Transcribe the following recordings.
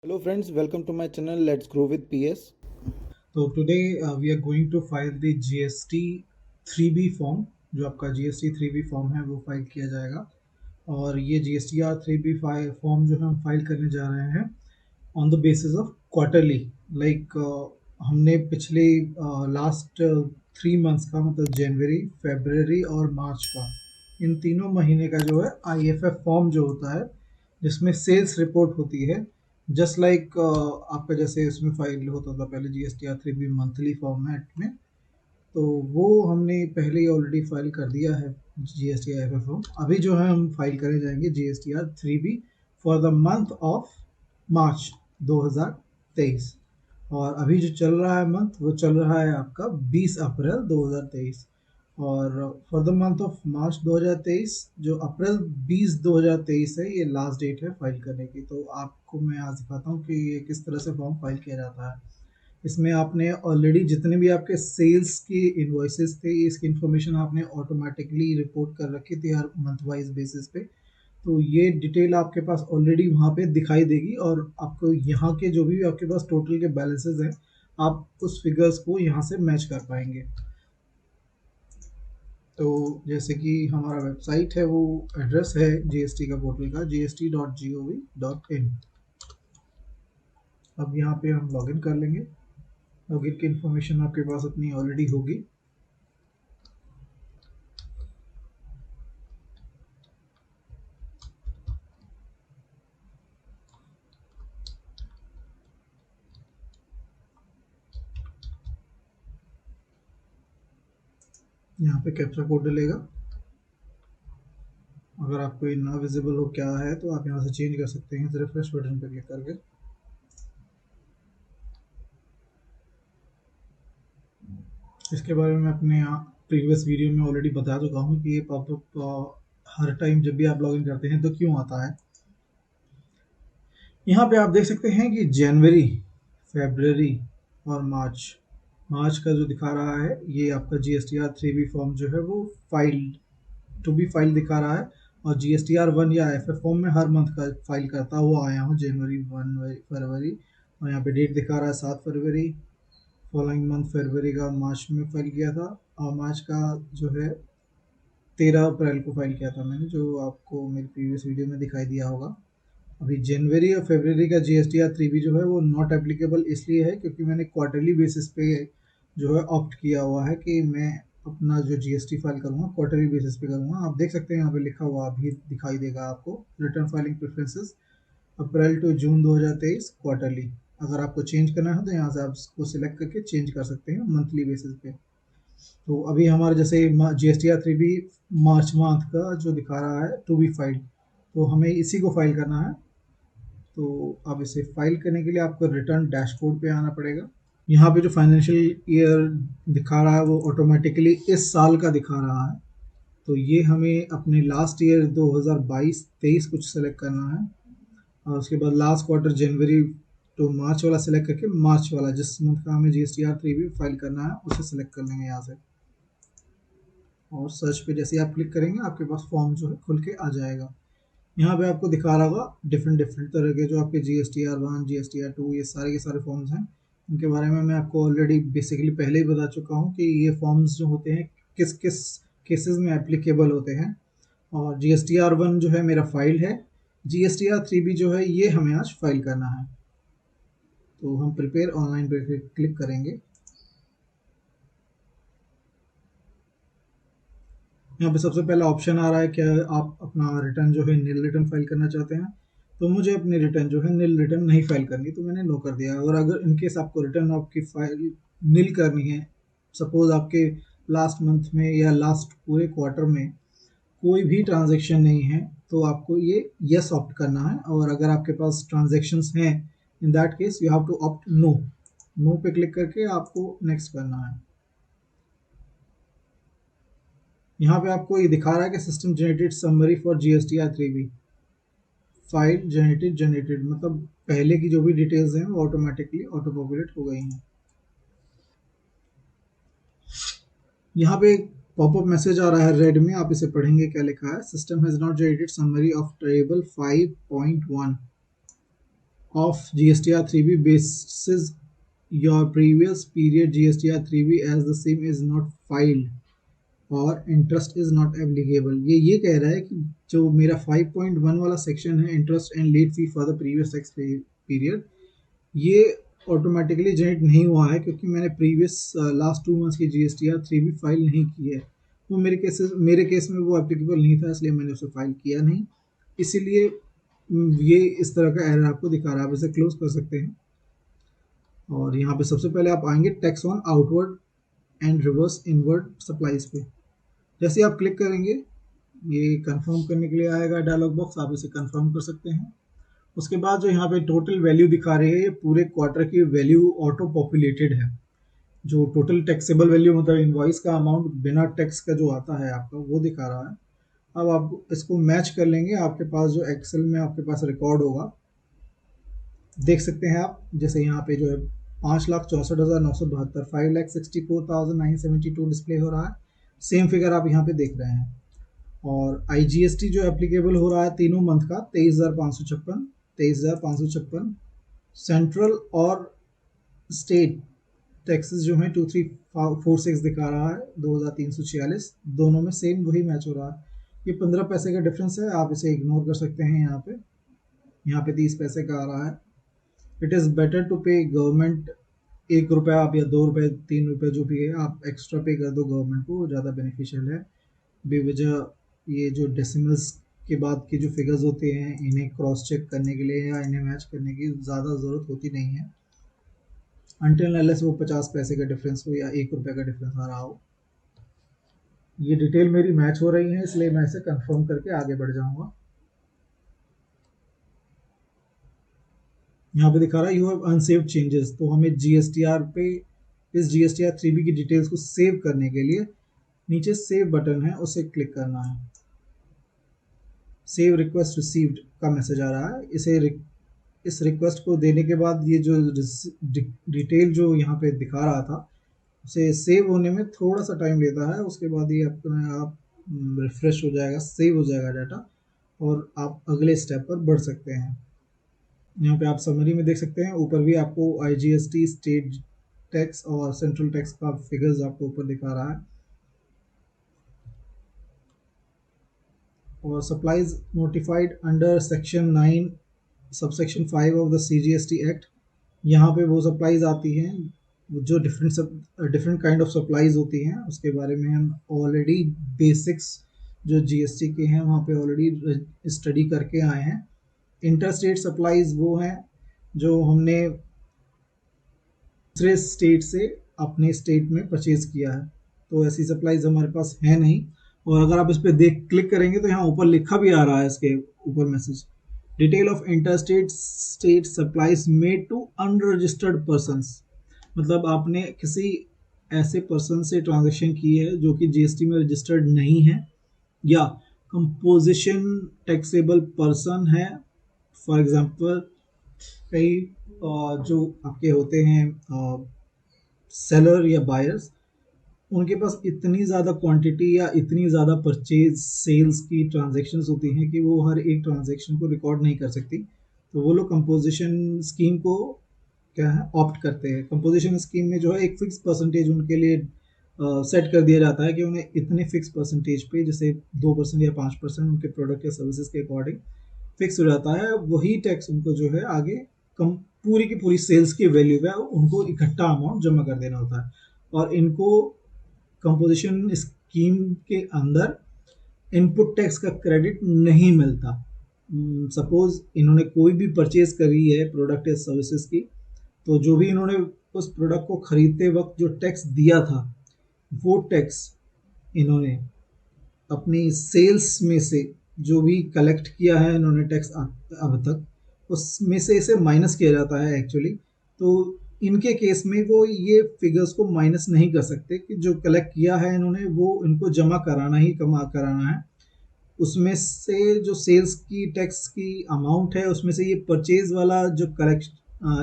Hello friends, welcome to my channel. Let's grow with PS. तो today we are going to file the GST 3B form. जो आपका GST 3B form है वो file किया जाएगा। और ये जीएसटी आर 3B फॉर्म जो है हम फाइल करने जा रहे हैं on the basis of quarterly. Like हमने पिछले लास्ट 3 मंथ्स का मतलब जनवरी, फरवरी और मार्च का, इन तीनों महीने का जो है आईएफएफ फॉर्म जो होता है जिसमें सेल्स रिपोर्ट होती है, जस्ट लाइक आपका जैसे इसमें फाइल होता था पहले GST R 3B monthly format में, तो वो हमने पहले ही ऑलरेडी फाइल कर दिया है GST I F F form. अभी जो है हम फाइल करने जाएंगे GST R 3B for the month of March 2023। और अभी जो चल रहा है मंथ वो चल रहा है आपका 20 अप्रैल 2023। और for the month of March 2023, जो अप्रैल 20 2023 है, ये लास्ट डेट है फाइल करने की। तो आपको मैं आज दिखाता हूँ कि ये किस तरह से फॉर्म फाइल किया जाता है। इसमें आपने ऑलरेडी जितने भी आपके सेल्स के इन्वॉइसेस थे, इसकी इन्फॉर्मेशन आपने ऑटोमेटिकली रिपोर्ट कर रखी थी हर मंथ वाइज बेसिस पे। तो ये डिटेल आपके पास ऑलरेडी वहाँ पे दिखाई देगी और आपको यहाँ के जो भी आपके पास टोटल के बैलेंसेस हैं, आप उस फिगर्स को यहाँ से मैच कर पाएंगे। तो जैसे कि हमारा वेबसाइट है, वो एड्रेस है जीएसटी का पोर्टल का gst.gov.in। अब यहाँ पे हम लॉगिन कर लेंगे। लॉगिन की इन्फॉर्मेशन आपके पास अपनी ऑलरेडी होगी। यहाँ पे कैप्चा कोड डलेगा। अगर आपको ये ना विजिबल हो क्या है तो आप यहाँ से चेंज कर सकते हैं रिफ्रेश बटन पर क्लिक करके। इसके बारे में मैं अपने प्रीवियस वीडियो में ऑलरेडी बता चुका हूँ कि ये पॉपअप हर टाइम जब भी आप लॉगिन करते हैं तो क्यों आता है। यहाँ पे आप देख सकते हैं कि जनवरी, फरवरी और मार्च, मार्च का जो दिखा रहा है ये आपका जीएसटी आर 3B फॉर्म जो है वो फाइल टू बी फाइल दिखा रहा है। और जीएसटी आर 1 या एफ फॉर्म में हर मंथ का फाइल करता हुआ आया हूँ, जनवरी, 1 फरवरी। और यहाँ पे डेट दिखा रहा है 7 फरवरी। फॉलोइंग मंथ फरवरी का मार्च में फाइल किया था। और मार्च का जो है 13 अप्रैल को फाइल किया था मैंने, जो आपको मेरी प्रीवियस वीडियो में दिखाई दिया होगा। अभी जनवरी और फरवरी का जीएसटी आर 3B जो है वो नॉट एप्लीकेबल इसलिए है क्योंकि मैंने क्वार्टरली बेसिस पे जो है ऑप्ट किया हुआ है कि मैं अपना जो जीएसटी फाइल करूँगा क्वार्टरली बेसिस पे करूँगा। आप देख सकते हैं यहाँ पे लिखा हुआ अभी दिखाई देगा आपको, return filing preferences April to June 2023 quarterly. अगर आपको चेंज करना है तो यहाँ से आप उसको सिलेक्ट करके चेंज कर सकते हैं मंथली बेसिस पे। तो अभी हमारा जैसे GST R 3B March month का जो दिखा रहा है टू बी फाइल, तो हमें इसी को फाइल करना है। तो अब इसे फाइल करने के लिए आपको रिटर्न डैशबोर्ड पे आना पड़ेगा। यहाँ पे जो फाइनेंशियल ईयर दिखा रहा है वो ऑटोमेटिकली इस साल का दिखा रहा है। तो ये हमें अपने लास्ट ईयर 2022-23 कुछ सेलेक्ट करना है। और उसके बाद लास्ट क्वार्टर जनवरी टू मार्च वाला सेलेक्ट करके मार्च वाला जिस मंथ का हमें जीएसटी आर 3B फाइल करना है उसे सेलेक्ट कर लेंगे यहाँ से। और सर्च पे जैसे आप क्लिक करेंगे आपके पास फॉर्म जो है खुल के आ जाएगा। यहाँ पे आपको दिखा रहा होगा डिफरेंट डिफरेंट तरह के जो आपके जीएसटी आर 1, जीएसटी आर 2, ये सारे के सारे फॉर्म्स हैं। इनके बारे में मैं आपको ऑलरेडी बेसिकली पहले ही बता चुका हूँ कि ये फॉर्म्स जो होते हैं किस किस केसेस में एप्लीकेबल होते हैं। और जीएसटी आर 1 जो है मेरा फाइल है, जीएसटी आर 3B जो है ये हमें आज फाइल करना है। तो हम प्रिपेयर ऑनलाइन पे क्लिक करेंगे। यहाँ पे सबसे पहला ऑप्शन आ रहा है क्या आप अपना रिटर्न जो है नील रिटर्न फाइल करना चाहते हैं। तो मुझे अपनी रिटर्न जो है नील रिटर्न नहीं फाइल करनी, तो मैंने नो कर दिया। और अगर इनकेस आपको रिटर्न आपकी फाइल नील करनी है, सपोज आपके लास्ट मंथ में या लास्ट पूरे क्वार्टर में कोई भी ट्रांजेक्शन नहीं है, तो आपको ये यस ऑप्ट करना है। और अगर आपके पास ट्रांजेक्शन्स हैं, in that case you have to opt no. No पे क्लिक करके आपको नेक्स्ट करना है। यहाँ पे आपको ये दिखा रहा है कि system generated summary for GST R 3B file generated मतलब पहले की जो भी डिटेल्स हैं वो ऑटोमेटिकली ऑटो पॉपुलेट हो गई हैं। यहाँ पे एक पॉपअप मैसेज आ रहा है रेड में, आप इसे पढ़ेंगे क्या लिखा है। System has not generated summary of table 5.1। of GSTR 3B basis your previous period GSTR 3B as the same is not filed और इंटरेस्ट इज नॉट एप्लीकेबल। ये कह रहा है कि जो मेरा 5.1 वाला सेक्शन है interest and late fee for the previous tax period, ये ऑटोमेटिकली जनरेट नहीं हुआ है क्योंकि मैंने प्रीवियस लास्ट 2 मंथ्स की GSTR 3B फाइल नहीं की है। वो मेरे केस में वो एप्लीकेबल नहीं था, इसलिए मैंने उसे फाइल किया नहीं। इसीलिए ये इस तरह का एरर आपको दिखा रहा है। आप इसे क्लोज कर सकते हैं और यहाँ पे सबसे पहले आप आएंगे tax on outward and reverse inward supplies पे। जैसे आप क्लिक करेंगे ये कंफर्म करने के लिए आएगा डायलॉग बॉक्स, आप इसे कंफर्म कर सकते हैं। उसके बाद जो यहाँ पे टोटल वैल्यू दिखा रही है, ये पूरे क्वार्टर की वैल्यू ऑटो पॉपुलेटेड है। जो टोटल टैक्सेबल वैल्यू मतलब इनवॉइस का अमाउंट बिना टैक्स का जो आता है आपका, वो दिखा रहा है। अब आप इसको मैच कर लेंगे, आपके पास जो एक्सेल में आपके पास रिकॉर्ड होगा, देख सकते हैं आप। जैसे यहाँ पे जो है 5,64,972 5,64,972 डिस्प्ले हो रहा है। सेम फिगर आप यहाँ पे देख रहे हैं। और IGST जो एप्लीकेबल हो रहा है तीनों मंथ का 23,556 सेंट्रल और स्टेट टैक्सेस जो हैं 2346 दिखा रहा है 2,346, दोनों में सेम वही मैच हो रहा है। ये 15 पैसे का डिफरेंस है, आप इसे इग्नोर कर सकते हैं। यहाँ पे 30 पैसे का आ रहा है। इट इज़ बेटर टू पे गवर्नमेंट 1 रुपया आप या 2 रुपये 3 रुपये जो भी है आप एक्स्ट्रा पे कर दो गवर्नमेंट को, ज़्यादा बेनिफिशियल है। बेवजह ये जो डेसिमल्स के बाद के जो फिगर्स होते हैं इन्हें क्रॉस चेक करने के लिए या इन्हें मैच करने की ज़्यादा ज़रूरत होती नहीं है, अनटिल अनलेस वो 50 पैसे का डिफरेंस हो या 1 रुपये का डिफरेंस आ रहा हो। ये डिटेल मेरी मैच हो रही है, इसलिए मैं इसे कंफर्म करके आगे बढ़ जाऊंगा। यहाँ पे दिखा रहा है यू हैव अनसेव्ड चेंजेस, तो हमें GSTR पे इस GSTR 3B की डिटेल्स को सेव करने के लिए नीचे सेव बटन है, उसे क्लिक करना है। सेव रिक्वेस्ट रिसीव्ड का मैसेज आ रहा है। इस रिक्वेस्ट को देने के बाद ये जो डिटेल जो यहाँ पे दिखा रहा था उसे सेव होने में थोड़ा सा टाइम लेता है। उसके बाद ये अपने आप रिफ्रेश हो जाएगा, सेव हो जाएगा डाटा और आप अगले स्टेप पर बढ़ सकते हैं। यहाँ पे आप समरी में देख सकते हैं, ऊपर भी आपको IGST स्टेट टैक्स और सेंट्रल टैक्स का फिगर्स आपको ऊपर दिखा रहा है। और supplies notified under section 9 subsection 5 of the CGST act, यहाँ पे वो सप्लाईज आती हैं जो डिफरेंट काइंड ऑफ सप्लाईज होती हैं, उसके बारे में हम ऑलरेडी बेसिक्स जो GST के हैं वहाँ पे ऑलरेडी स्टडी करके आए हैं। इंटरस्टेट सप्लाईज वो हैं जो हमने दूसरे स्टेट से अपने स्टेट में परचेज किया है, तो ऐसी सप्लाईज हमारे पास है नहीं। और अगर आप इस पर क्लिक करेंगे तो यहाँ ऊपर लिखा भी आ रहा है इसके ऊपर message, detail of interstate state supplies made to unregistered persons, मतलब आपने किसी ऐसे पर्सन से ट्रांजेक्शन की है जो कि GST में रजिस्टर्ड नहीं है या कंपोजिशन टैक्सेबल पर्सन है। फॉर एग्जांपल कई जो आपके होते हैं सेलर या बायर्स, उनके पास इतनी ज़्यादा क्वांटिटी या इतनी ज़्यादा परचेज सेल्स की ट्रांजैक्शंस होती हैं कि वो हर एक ट्रांजैक्शन को रिकॉर्ड नहीं कर सकती, तो वो लोग कंपोजिशन स्कीम को क्या है ऑप्ट करते हैं। कंपोजिशन स्कीम में जो है एक फिक्स परसेंटेज उनके लिए सेट कर दिया जाता है कि उन्हें इतने फिक्स परसेंटेज पे, जैसे 2% या 5% उनके प्रोडक्ट या सर्विसेज के अकॉर्डिंग फिक्स हो जाता है। वही टैक्स उनको जो है आगे पूरी की पूरी सेल्स की वैल्यू है उनको इकट्ठा अमाउंट जमा कर देना होता है। और इनको कंपोजिशन स्कीम के अंदर इनपुट टैक्स का क्रेडिट नहीं मिलता। सपोज इन्होंने कोई भी परचेज करी है प्रोडक्ट या सर्विसेज की, तो जो भी इन्होंने उस प्रोडक्ट को खरीदते वक्त जो टैक्स दिया था वो टैक्स इन्होंने अपनी सेल्स में से जो भी कलेक्ट किया है इन्होंने टैक्स अब तक, उसमें से इसे माइनस किया जाता है एक्चुअली। तो इनके केस में वो ये फिगर्स को माइनस नहीं कर सकते कि जो कलेक्ट किया है इन्होंने वो इनको जमा कराना है। उसमें से जो सेल्स की टैक्स की अमाउंट है उसमें से ये परचेज वाला जो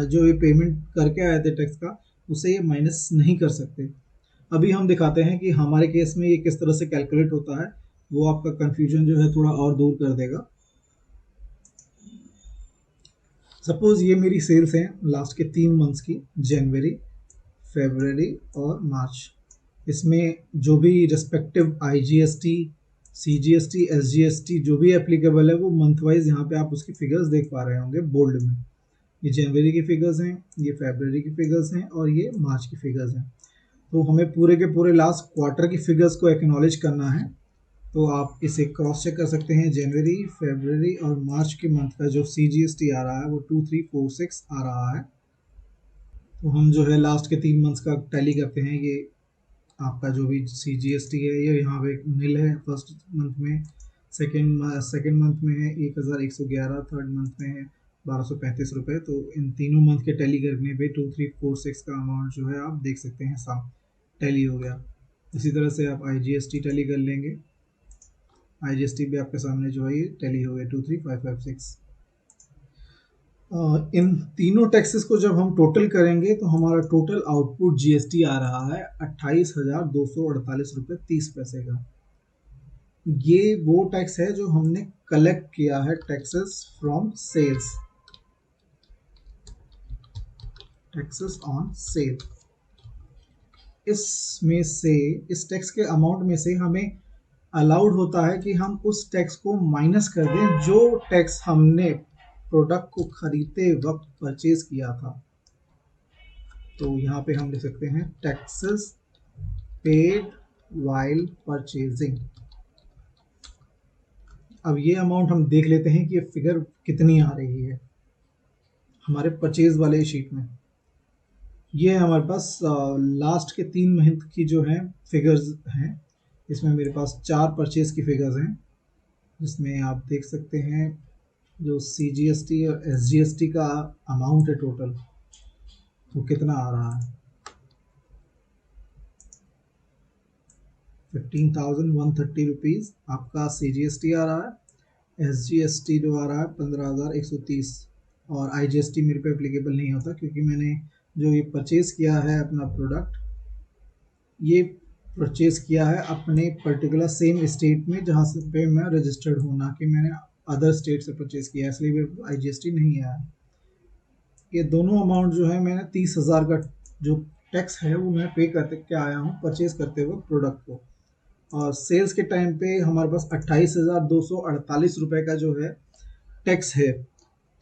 जो ये पेमेंट करके आए थे टैक्स का, उसे ये माइनस नहीं कर सकते। अभी हम दिखाते हैं कि हमारे केस में ये किस तरह से कैलकुलेट होता है, वो आपका कंफ्यूजन जो है थोड़ा और दूर कर देगा। सपोज ये मेरी सेल्स हैं लास्ट के 3 मंथ्स की, जनवरी, फरवरी और मार्च। इसमें जो भी रिस्पेक्टिव IGST, CGST, SGST जो भी एप्लीकेबल है वो मंथ वाइज यहाँ पे आप उसकी फिगर्स देख पा रहे होंगे बोल्ड में। ये जनवरी की फिगर्स हैं, ये फरवरी की फिगर्स हैं और ये मार्च की फिगर्स हैं। तो हमें पूरे के पूरे लास्ट क्वार्टर की फिगर्स को एक्नॉलेज करना है। तो आप इसे क्रॉस चेक कर सकते हैं। जनवरी, फरवरी और मार्च के मंथ का जो CGST आ रहा है वो 2346 आ रहा है। तो हम जो है लास्ट के 3 मंथ्स का टैली करते हैं। ये आपका जो भी CGST है ये यहाँ पे नील है फर्स्ट मंथ में, सेकेंड मंथ में है 1111, थर्ड मंथ में है 1235 रुपये। तो इन तीनों मंथ के टैली करने पे 2346 का अमाउंट जो है आप देख सकते हैं साम टैली हो गया। इसी तरह से आप IGST टैली कर लेंगे। IGST भी आपके सामने जो है ये टैली हो गया 23556। इन तीनों टैक्सेस को जब हम टोटल करेंगे तो हमारा टोटल आउटपुट GST आ रहा है 28,248 रुपये 30 पैसे का। ये वो टैक्स है जो हमने कलेक्ट किया है, taxes from sales, taxes on sale. इसमें से इस टैक्स के अमाउंट में से हमें अलाउड होता है कि हम उस टैक्स को माइनस कर दें जो टैक्स हमने प्रोडक्ट को खरीदते वक्त परचेज किया था। तो यहाँ पे हम लिख सकते हैं टैक्सेस पेड वाइल परचेजिंग। अब ये अमाउंट हम देख लेते हैं कि ये फिगर कितनी आ रही है हमारे परचेज वाले शीट में। ये हमारे पास लास्ट के 3 महीने की जो है फिगर्स हैं। इसमें मेरे पास 4 परचेज की फिगर्स हैं, जिसमें आप देख सकते हैं जो CGST और SGST का अमाउंट है टोटल वो कितना आ रहा है। 15,130 रुपीज़ आपका CGST आ रहा है। SGST जो आ रहा है 15,130 और IGST मेरे पे एप्लीकेबल नहीं होता क्योंकि मैंने जो ये परचेज़ किया है अपना प्रोडक्ट, ये परचेज़ किया है अपने पर्टिकुलर सेम स्टेट में जहाँ से पे मैं रजिस्टर्ड हूँ, ना कि मैंने अदर स्टेट से परचेज़ किया है, इसलिए मेरे को IGST नहीं आया। ये दोनों अमाउंट जो है मैंने 30,000 का जो टैक्स है वो मैं पे करके के आया हूँ परचेज़ करते हुए प्रोडक्ट को। और सेल्स के टाइम पे हमारे पास 28,248 रुपये का जो है टैक्स है।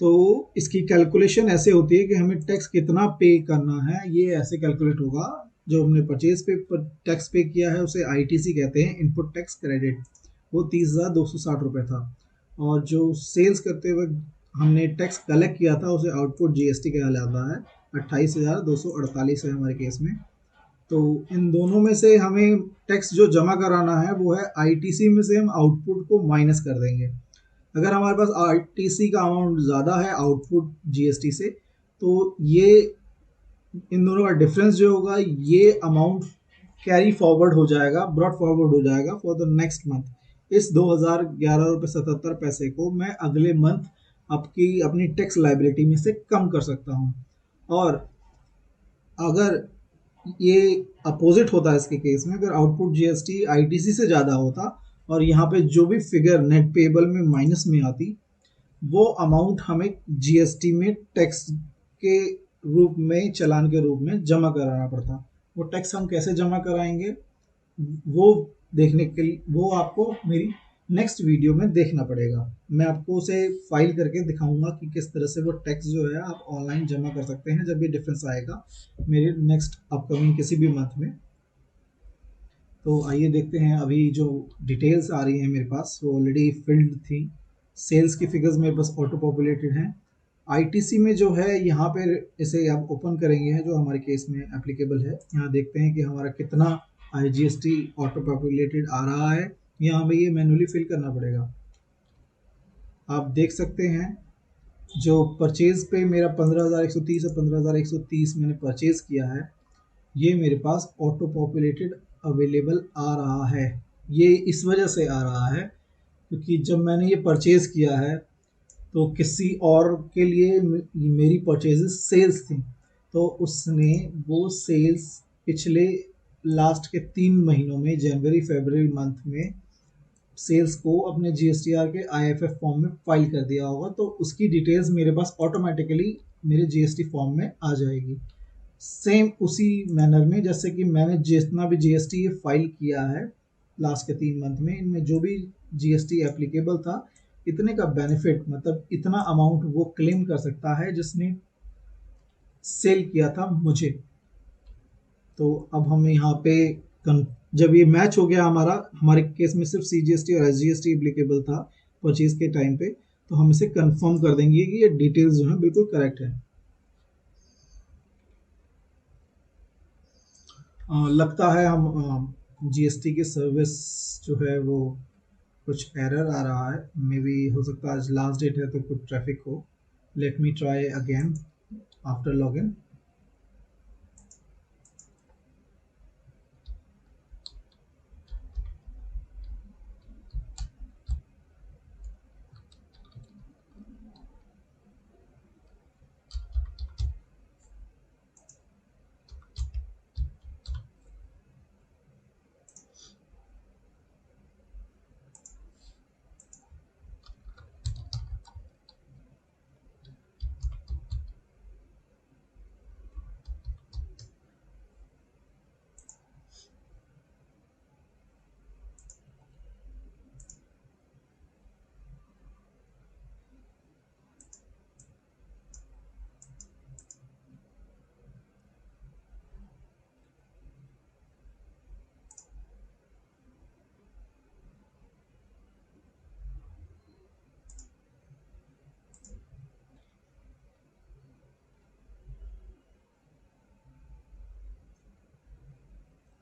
तो इसकी कैलकुलेशन ऐसे होती है कि हमें टैक्स कितना पे करना है, ये ऐसे कैलकुलेट होगा। जो हमने परचेज पे टैक्स पे किया है उसे ITC कहते हैं, इनपुट टैक्स क्रेडिट, वो 30,260 रुपये था। और जो सेल्स करते हुए हमने टैक्स कलेक्ट किया था उसे आउटपुट GST कहलाता है, 28,248 है हमारे केस में। तो इन दोनों में से हमें टैक्स जो जमा कराना है वो है ITC में से हम आउटपुट को माइनस कर देंगे। अगर हमारे पास ITC का अमाउंट ज़्यादा है आउटपुट GST से, तो ये इन दोनों का डिफरेंस जो होगा ये अमाउंट कैरी फॉरवर्ड हो जाएगा, ब्रॉट फॉरवर्ड हो जाएगा फॉर द नेक्स्ट मंथ। इस 2,011 रुपये 77 पैसे को मैं अगले मंथ अपनी टैक्स लाइबिलिटी में से कम कर सकता हूँ। और अगर ये अपोजिट होता है इसके केस में, अगर आउटपुट GST ITC से ज़्यादा होता और यहाँ पे जो भी फिगर नेट पेबल में माइनस में आती, वो अमाउंट हमें GST में टैक्स के रूप में, चालान के रूप में जमा कराना पड़ता। वो टैक्स हम कैसे जमा कराएंगे वो देखने के लिए वो आपको मेरी नेक्स्ट वीडियो में देखना पड़ेगा। मैं आपको उसे फाइल करके दिखाऊंगा कि किस तरह से वो टैक्स जो है आप ऑनलाइन जमा कर सकते हैं जब ये डिफरेंस आएगा मेरे नेक्स्ट अपकमिंग किसी भी मंथ में। तो आइए देखते हैं। अभी जो डिटेल्स आ रही हैं मेरे पास वो ऑलरेडी फिल्ड थी। सेल्स की फिगर्स मेरे पास ऑटो पॉपुलेटेड हैं। ITC में जो है यहाँ पे इसे आप ओपन करेंगे जो हमारे केस में एप्लीकेबल है। यहाँ देखते हैं कि हमारा कितना IGST ऑटो पॉपुलेटेड आ रहा है। यहाँ हमें ये मैनुअली फिल करना पड़ेगा। आप देख सकते हैं जो परचेज पे मेरा 15,130 और 15,130 मैंने परचेज किया है, ये मेरे पास ऑटो पॉपुलेटेड अवेलेबल आ रहा है। ये इस वजह से आ रहा है क्योंकि जब मैंने ये परचेज किया है तो किसी और के लिए मेरी परचेजेस सेल्स थी, तो उसने वो सेल्स पिछले लास्ट के 3 महीनों में जनवरी फरवरी मंथ में सेल्स को अपने जीएसटीआर के आईएफएफ फॉर्म में फाइल कर दिया होगा, तो उसकी डिटेल्स मेरे पास ऑटोमेटिकली मेरे जीएसटी फॉर्म में आ जाएगी। सेम उसी मैनर में जैसे कि मैंने जितना भी जीएसटी ये फाइल किया है लास्ट के 3 मंथ में, इनमें जो भी जीएसटी एप्लीकेबल था, इतने का बेनिफिट मतलब इतना अमाउंट वो क्लेम कर सकता है जिसने सेल किया था मुझे। तो अब हम यहाँ पे जब ये मैच हो गया हमारा, हमारे केस में सिर्फ सीजीएसटी और एसजीएसटी एप्लीकेबल था परचेज के टाइम पे, तो हम इसे कंफर्म कर देंगे कि ये डिटेल्स जो है बिल्कुल करेक्ट है। लगता है हम जीएसटी की सर्विस जो है वो कुछ एरर आ रहा है, मे बी हो सकता है आज लास्ट डेट है तो कुछ ट्रैफिक हो। Let me try again after login.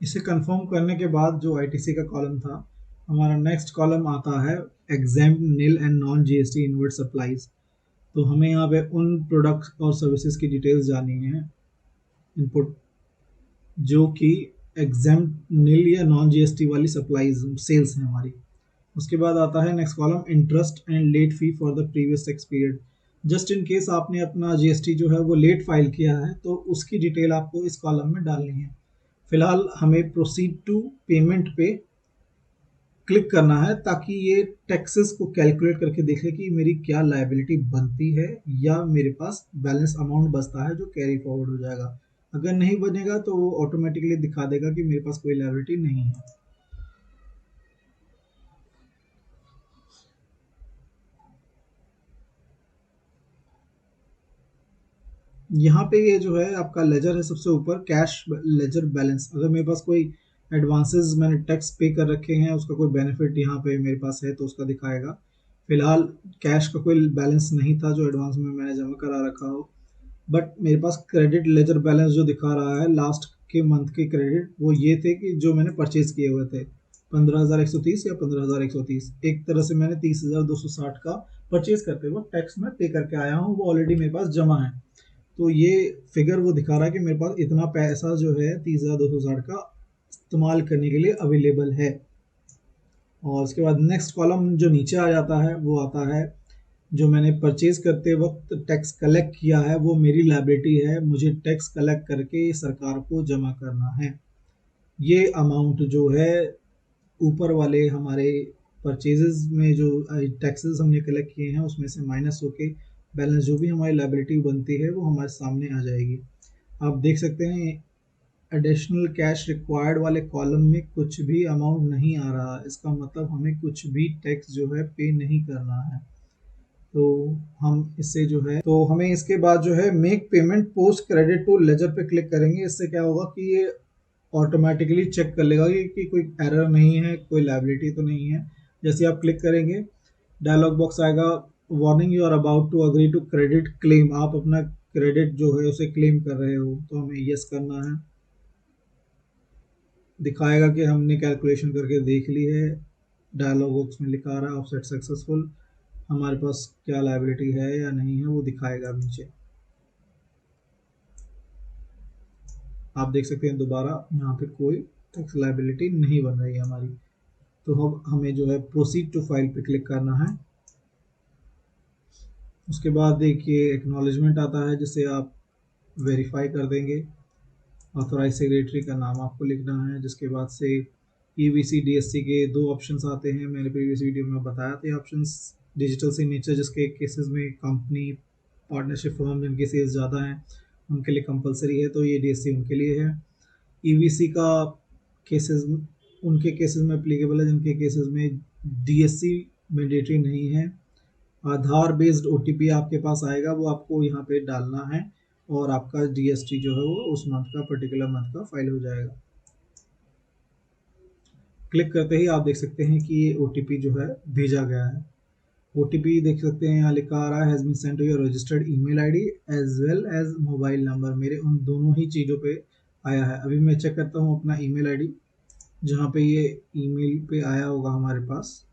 इसे कंफर्म करने के बाद जो आईटीसी का कॉलम था, हमारा नेक्स्ट कॉलम आता है exempt nil and non GST inward supplies. तो हमें यहाँ पे उन प्रोडक्ट्स और सर्विसेज की डिटेल्स जाननी है, इनपुट जो कि एग्जाम नील या नॉन जीएसटी वाली सप्लाईज सेल्स हैं हमारी। उसके बाद आता है next column interest and late fee for the previous tax period. Just in case आपने अपना जीएसटी जो है वो लेट फाइल किया है तो उसकी डिटेल आपको इस कॉलम में डालनी है। फिलहाल हमें प्रोसीड टू पेमेंट पे क्लिक करना है ताकि ये टैक्सेस को कैलकुलेट करके देखे कि मेरी क्या लायबिलिटी बनती है या मेरे पास बैलेंस अमाउंट बचता है जो कैरी फॉरवर्ड हो जाएगा। अगर नहीं बनेगा तो वो ऑटोमेटिकली दिखा देगा कि मेरे पास कोई लायबिलिटी नहीं है। यहाँ पे ये जो है आपका लेजर है सबसे ऊपर, कैश लेजर बैलेंस। अगर मेरे पास कोई एडवांसेस मैंने टैक्स पे कर रखे हैं, उसका कोई बेनिफिट यहाँ पे मेरे पास है तो उसका दिखाएगा। फिलहाल कैश का कोई बैलेंस नहीं था जो एडवांस में मैंने जमा करा रखा हो, बट मेरे पास क्रेडिट लेजर बैलेंस जो दिखा रहा है लास्ट के मंथ के क्रेडिट, वो ये थे कि जो मैंने परचेज किए हुए थे 15,130 या 15,130, एक तरह से मैंने 30,260 का परचेज करते हुए टैक्स में पे करके आया हूँ, वो ऑलरेडी मेरे पास जमा है। तो ये फिगर वो दिखा रहा है कि मेरे पास इतना पैसा जो है 30,260 का इस्तेमाल करने के लिए अवेलेबल है। और उसके बाद नेक्स्ट कॉलम जो नीचे आ जाता है वो आता है जो मैंने परचेज करते वक्त टैक्स कलेक्ट किया है, वो मेरी लायबिलिटी है, मुझे टैक्स कलेक्ट करके सरकार को जमा करना है। ये अमाउंट जो है ऊपर वाले हमारे परचेजेस में जो टैक्सेस हमने कलेक्ट किए हैं उसमें से माइनस होके बैलेंस जो भी हमारी लायबिलिटी बनती है वो हमारे सामने आ जाएगी। आप देख सकते हैं एडिशनल कैश रिक्वायर्ड वाले कॉलम में कुछ भी अमाउंट नहीं आ रहा, इसका मतलब हमें कुछ भी टैक्स जो है पे नहीं करना है। तो हम इससे जो है, तो हमें इसके बाद जो है make payment post credit to ledger पे क्लिक करेंगे। इससे क्या होगा कि ये ऑटोमेटिकली चेक कर लेगा कि कोई एरर नहीं है, कोई लायबिलिटी तो नहीं है। जैसे आप क्लिक करेंगे डायलॉग बॉक्स आएगा, warning you are about to agree to credit claim. आप अपना क्रेडिट जो है उसे क्लेम कर रहे हो तो हमें यस करना है। दिखाएगा कि हमने कैलकुलेशन करके देख ली है, डायलॉग बॉक्स में लिखा रहा है ऑफसेट सक्सेसफुल, हमारे पास क्या लायबिलिटी है या नहीं है वो दिखाएगा नीचे। आप देख सकते हैं दोबारा यहाँ पे कोई टैक्स लायबिलिटी नहीं बन रही है हमारी। तो अब हमें जो है प्रोसीड टू फाइल पे क्लिक करना है। उसके बाद देखिए एक्नॉलेजमेंट आता है जिसे आप वेरीफाई कर देंगे। ऑथोराइज सेक्रेटरी का नाम आपको लिखना है, जिसके बाद से ईवीसी डीएससी के दो ऑप्शंस आते हैं, मैंने प्रीवियस वीडियो में बताया था ये ऑप्शंस। डिजिटल सिग्नेचर जिसके केसेस में कंपनी पार्टनरशिप फर्म जिनके सेल्स ज़्यादा हैं उनके लिए कंपलसरी है, तो ये डीएससी उनके लिए है। ईवीसी का केसेस उनके केसेस में एप्लीकेबल है जिनके केसेस में डीएससी मैंडेटरी नहीं है। आधार बेस्ड ओटीपी आपके पास आएगा, वो आपको यहाँ पे डालना है और आपका जीएसटी जो है वो उस मंथ का पर्टिकुलर मंथ का फाइल हो जाएगा। क्लिक करते ही आप देख सकते हैं कि ये ओटीपी जो है भेजा गया है। ओटीपी देख सकते हैं यहाँ लिखा आ रहा है has been sent to your registered email ID as well as mobile number. मेरे उन दोनों ही चीज़ों पे आया है। अभी मैं चेक करता हूँ अपना ईमेल आईडी जहाँ पे ये ईमेल पे आया होगा हमारे पास।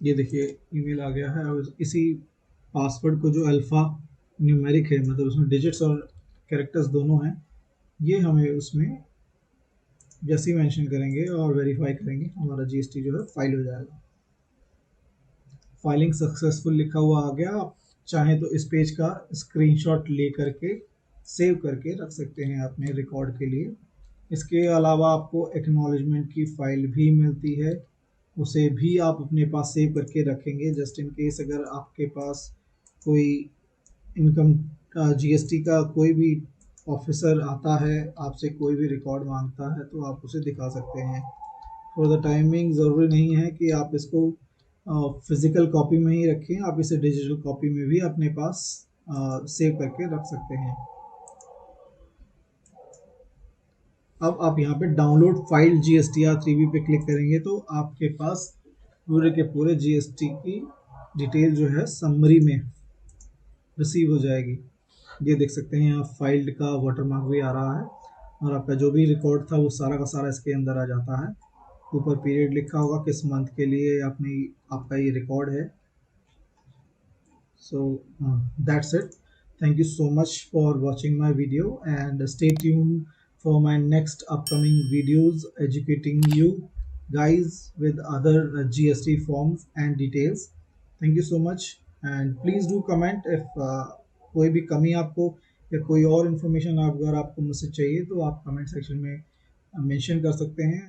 ये देखिए ईमेल आ गया है और इसी पासवर्ड को जो अल्फ़ा न्यूमेरिक है, मतलब उसमें डिजिट्स और कैरेक्टर्स दोनों हैं, ये हमें उसमें जैसे ही मेंशन करेंगे और वेरीफाई करेंगे हमारा जीएसटी जो है फाइल हो जाएगा। फाइलिंग सक्सेसफुल लिखा हुआ आ गया। आप चाहें तो इस पेज का स्क्रीनशॉट ले करके सेव करके रख सकते हैं अपने रिकॉर्ड के लिए। इसके अलावा आपको एक्नॉलेजमेंट की फ़ाइल भी मिलती है, उसे भी आप अपने पास सेव करके रखेंगे जस्ट इन केस अगर आपके पास कोई इनकम जीएसटी का कोई भी ऑफिसर आता है, आपसे कोई भी रिकॉर्ड मांगता है तो आप उसे दिखा सकते हैं। फॉर द टाइमिंग ज़रूरी नहीं है कि आप इसको फिज़िकल कॉपी में ही रखें, आप इसे डिजिटल कॉपी में भी अपने पास सेव करके रख सकते हैं। अब आप यहाँ पे डाउनलोड फाइल GSTR 3V पे क्लिक करेंगे तो आपके पास पूरे के पूरे जीएसटी की डिटेल जो है समरी में रिसीव हो जाएगी। ये देख सकते हैं यहाँ फाइल्ड का वाटरमार्क भी आ रहा है और आपका जो भी रिकॉर्ड था वो सारा का सारा इसके अंदर आ जाता है। ऊपर पीरियड लिखा होगा किस मंथ के लिए आपका ये रिकॉर्ड है। So that's it. Thank you so much for watching my video and stay tuned for my next upcoming videos educating you guys with other GST forms and details. Thank you so much and please do comment if कोई भी कमी आपको या कोई और information अगर आपको मुझसे चाहिए तो आप कमेंट सेक्शन में मेंशन कर सकते हैं।